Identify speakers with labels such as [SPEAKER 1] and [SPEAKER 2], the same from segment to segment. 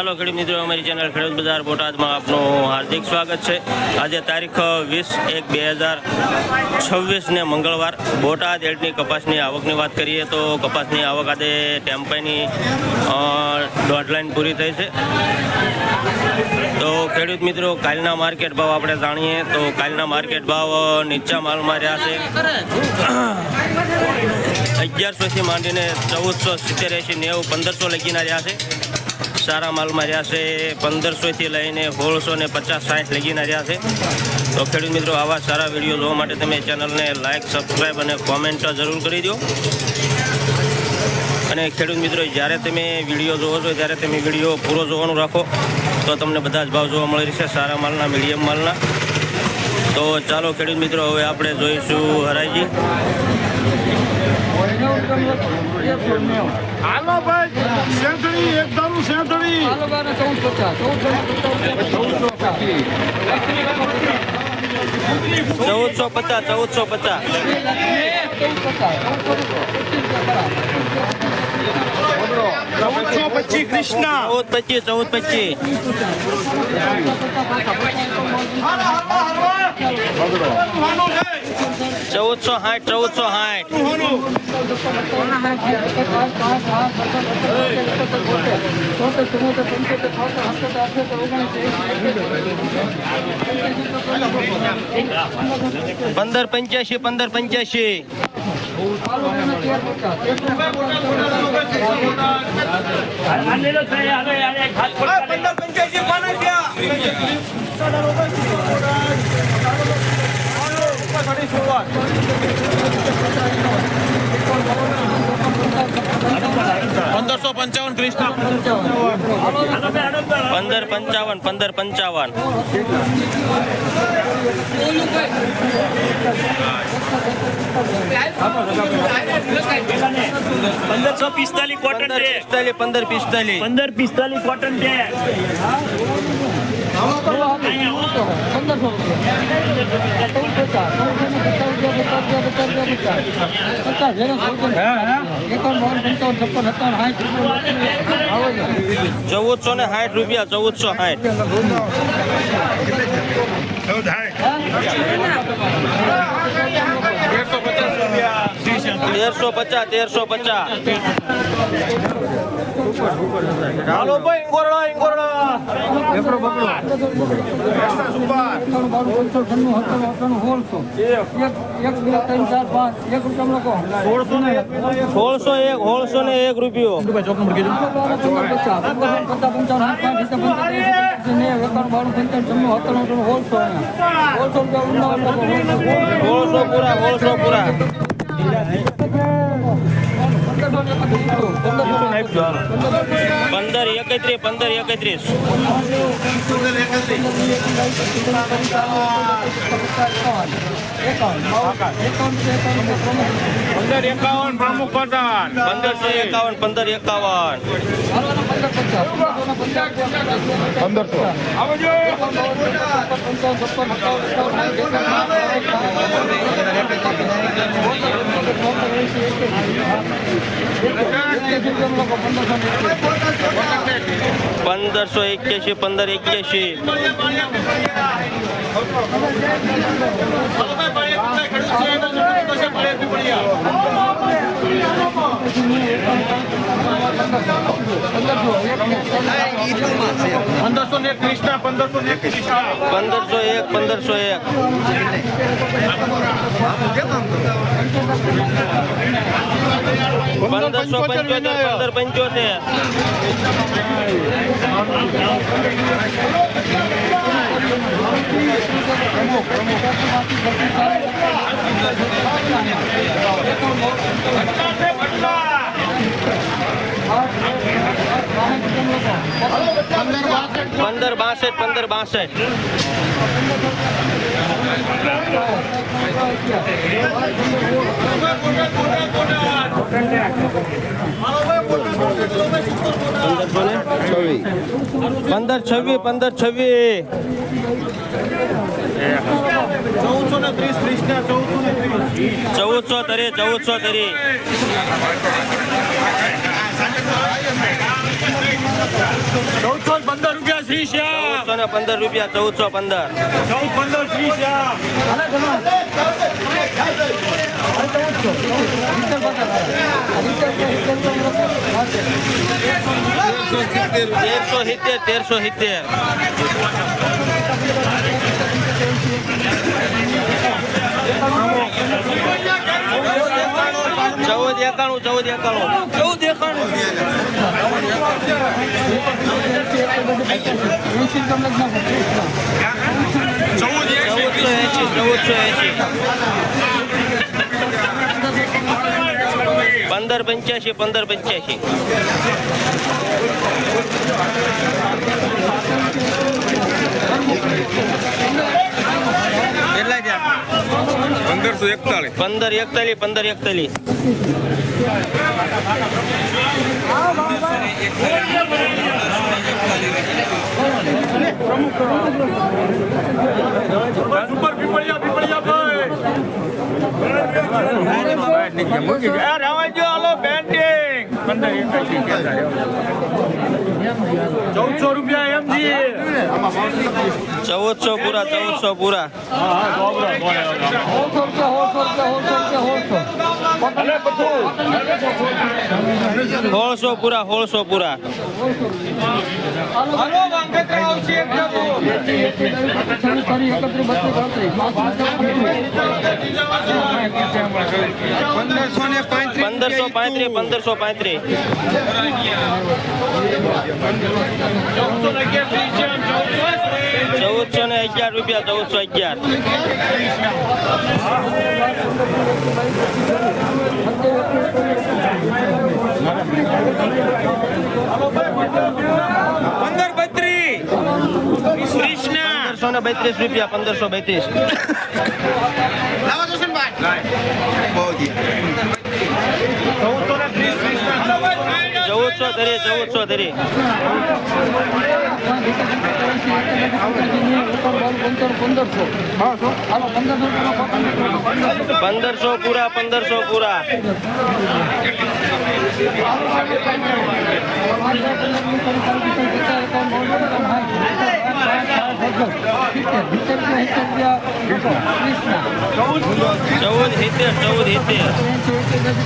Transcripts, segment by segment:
[SPEAKER 1] ચાલો ખેડૂત મિત્રો, અમારી ચેનલ ખેડૂત બજાર બોટાદમાં આપનું હાર્દિક સ્વાગત છે। આજે તારીખ 20/1/2026 ને મંગળવાર બોટાદ એડની કપાસની આવકની વાત કરીએ તો કપાસની આવક આજે ટેમ્પાઈની 1.5 લાઈન પૂરી થઈ છે। તો ખેડૂત મિત્રો, કાલના માર્કેટ ભાવ આપણે જાણીએ તો કાલના માર્કેટ ભાવ નીચા માલમાં રહ્યા છે 1100 થી માંડીને 1470, 80, 90, 1500 લગીના રહ્યા છે। સારા માલમાં રહ્યા છે 1500 થી લઈને 1650, 60 લગીના રહ્યા છે। તો ખેડૂત મિત્રો, આવા સારા વિડીયો જોવા માટે તમે ચેનલને લાઇક, સબસ્ક્રાઈબ અને કોમેન્ટ જરૂર કરી દો। અને ખેડૂત મિત્રો, જ્યારે તમે વિડીયો જોવો છો ત્યારે તમે વિડીયો પૂરો જોવાનું રાખો તો તમને બધા જ ભાવ જોવા મળી રહેશે, સારા માલના, મીડિયમ માલના। તો ચાલો ખેડૂત મિત્રો, હવે આપણે જોઈશું હરાજી।
[SPEAKER 2] હાલો ભાઈ, સેંથળી એકદમ સેંથળી 1425 કૃષ્ણા
[SPEAKER 1] 1425 1585
[SPEAKER 2] 1555 કૃષ્ણા
[SPEAKER 1] 1555
[SPEAKER 3] 1545 કોટન છે 1545 કોટન છે
[SPEAKER 1] 1460 રૂપિયા 1350
[SPEAKER 2] હાલો ભાઈ, ઇંગોરડા
[SPEAKER 1] ₹1601 રૂપિયો 1600 પૂરા 1531
[SPEAKER 2] પ્રમુખ પ્રધાન
[SPEAKER 1] 1551
[SPEAKER 2] કૃષ્ણા
[SPEAKER 1] 1562 1526
[SPEAKER 2] 1430 કૃષ્ણા
[SPEAKER 1] 1430
[SPEAKER 2] 1430
[SPEAKER 3] 15 રૂપિયા શ્રી શ્યામ
[SPEAKER 1] 1415 રૂપિયા 1415
[SPEAKER 3] 14-15 શ્રી શ્યામ
[SPEAKER 1] 1370 1585 કેટલા છે 1541
[SPEAKER 3] સુપર પીપળિયા ભાઈ
[SPEAKER 2] રવાજો હાલો પેન્ટિંગ 1400 રૂપિયા એમજી
[SPEAKER 1] 1400 પૂરા 1400 પૂરા 1600 પૂરા 1600 પૂરા
[SPEAKER 2] હાલો વાંકેતરા આવશે એક જગો
[SPEAKER 1] 1535 1411 રૂપિયા 1532 રૂપિયા 1500 પૂરા 1500 પૂરા ચૌદ સિત્તેર 1590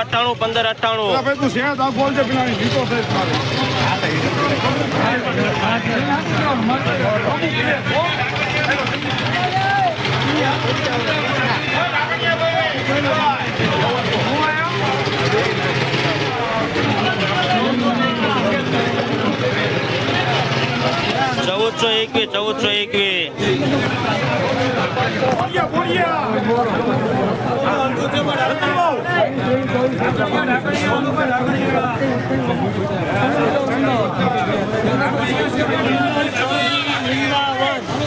[SPEAKER 1] 1598
[SPEAKER 2] તું શેર આ બોલ છે પેલા જીતો છે
[SPEAKER 1] ચૌદસો એકવીસ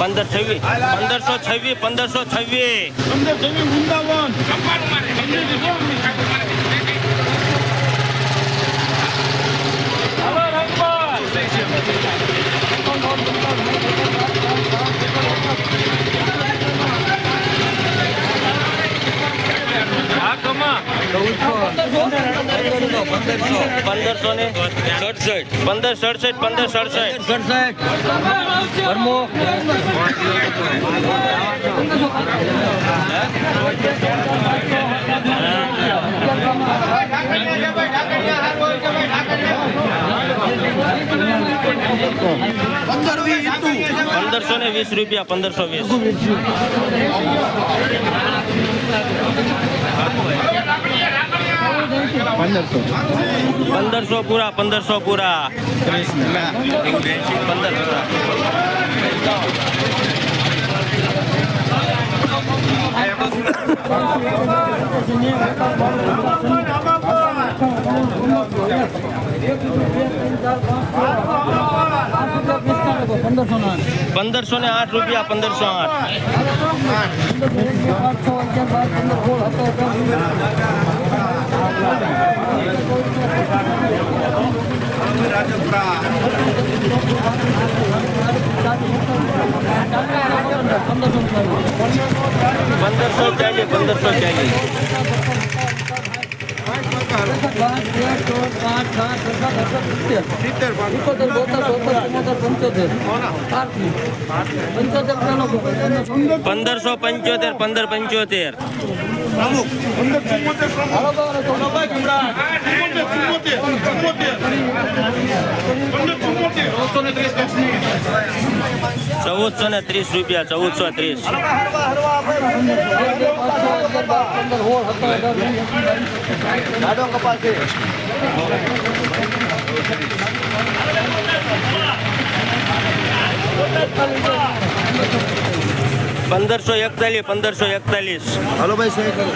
[SPEAKER 1] પંદર છવ્વીસ 1526
[SPEAKER 2] વૃંદાવન
[SPEAKER 1] પંદર સડસઠ ₹1520 1500 પૂરા 1500 પૂરા 1500 1508 રૂપિયા 1508. પંદરસો 1575. ₹1430 રૂપિયા 1430. ₹1541.
[SPEAKER 4] હાલો ભાઈ સહી કરો.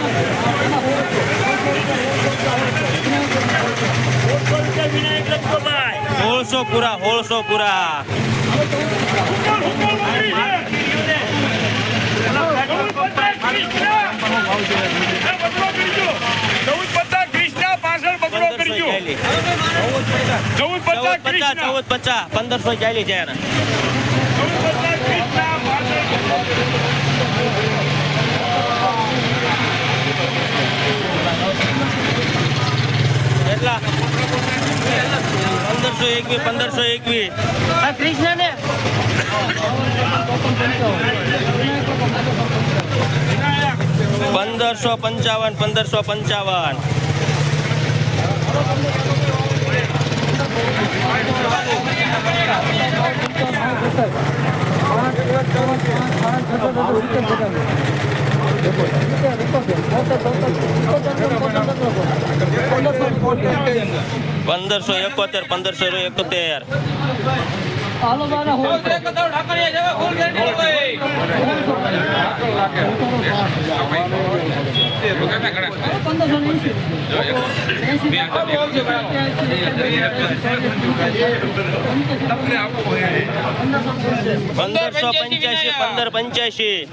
[SPEAKER 1] સોળસો પૂરા. ₹1450. 1540 જાય. કેટલા? 1521. કૃષ્ણ ને 1555. ₹1571. ₹1585.